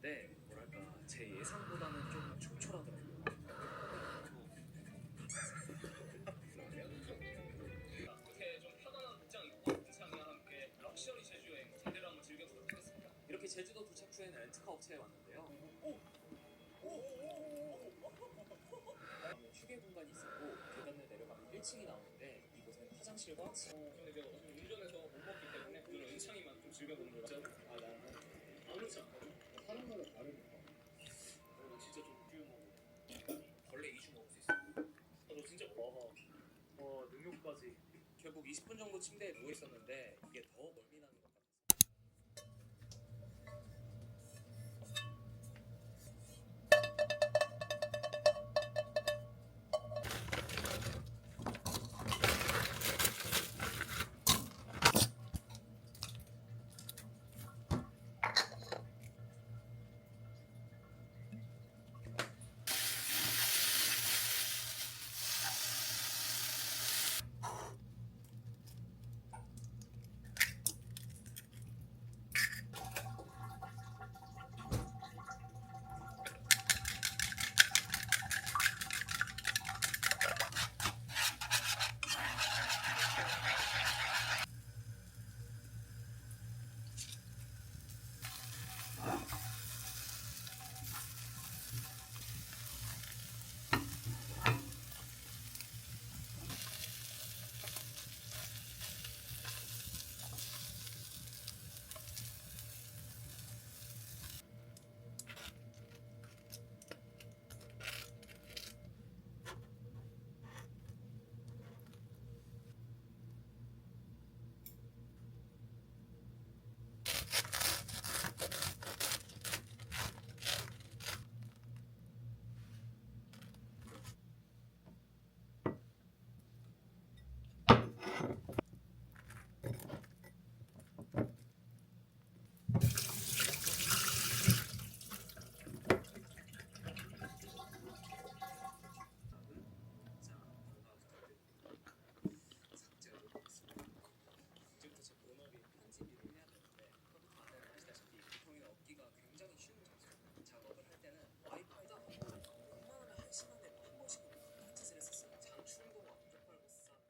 봤는데 뭐랄까 제 예상보다는 좀 조촐하더라고요. 이렇게 좀 편안한 복장 입고 등산과 함께 럭셔리 제주 여행 제대로 한번 즐겨보도록 하겠습니다. 이렇게 제주도 도착 후에는 렌트카 업체에 왔는데요. 휴게 공간이 있었고 계단을 내려가면 1층이 나오는데 이곳은 화장실과 저는 이제 어차피 운전해서 못 먹기 때문에 저는 은창이만 좀 즐겨보는 거죠. 나는 아무렇지 않거든. 사람마다 다르니까. 나 진짜 좀 먹어. 벌레 2주 먹을 수 있어. 너 진짜 먹어. 능욕까지. 결국 20분 정도 침대에 누워 있었는데 이게 더 멀미 나는 것 같아서. 이제부터 제 본업인 편집 일을 해야 되는데 다들 아시다시피 보통이나 얻기가 굉장히 쉬운 장소. 작업을 할 때는 와이파이도 안 되고 웬만하면 1시간에 한 번씩은 그런 짓을 했었어요. 장출고가 쪽팔고 싸는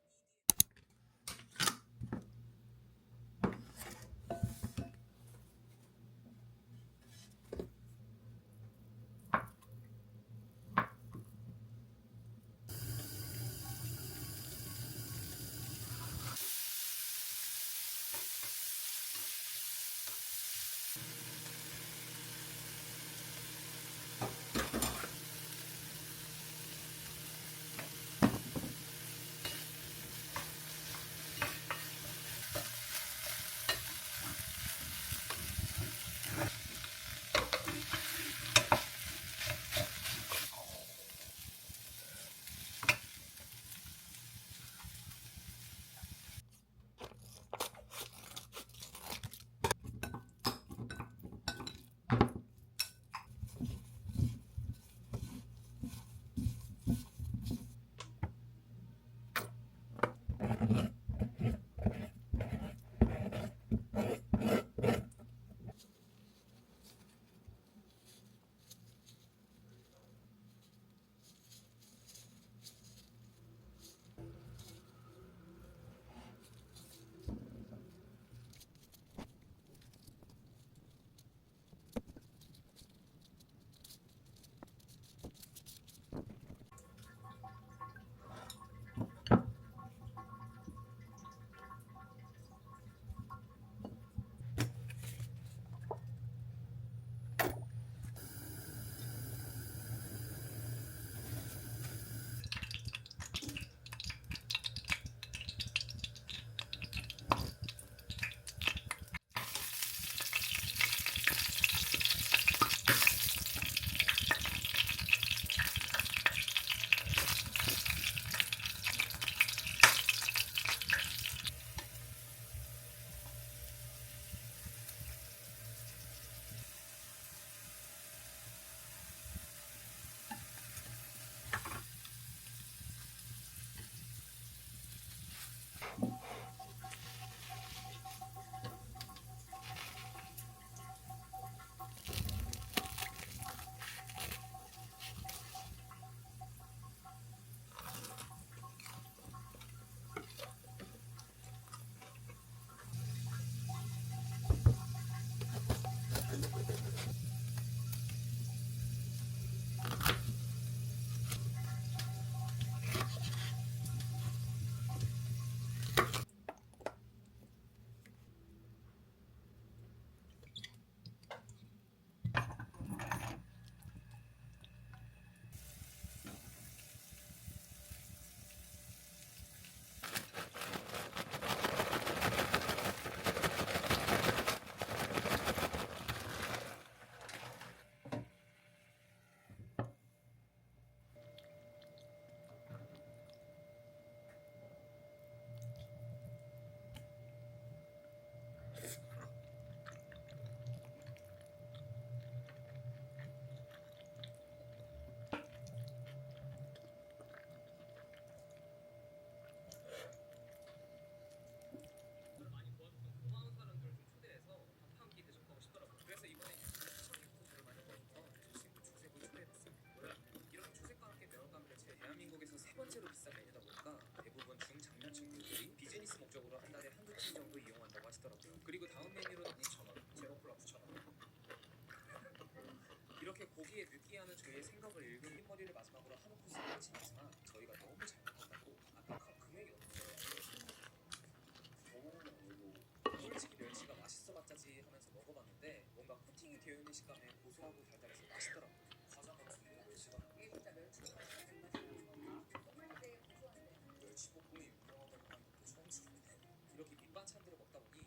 하면서 먹어봤는데 뭔가 코팅이 되어 있는 식감에 고소하고 달달해서 맛있더라고. 과자 같은데 멸치가 이게 진짜 멸치가 단맛이 나는 거. 국물도 되게 고소한데. 멸치볶음이 유명하다고 하는 것도 처음 들었네. 이렇게 밑반찬들을 먹다 보니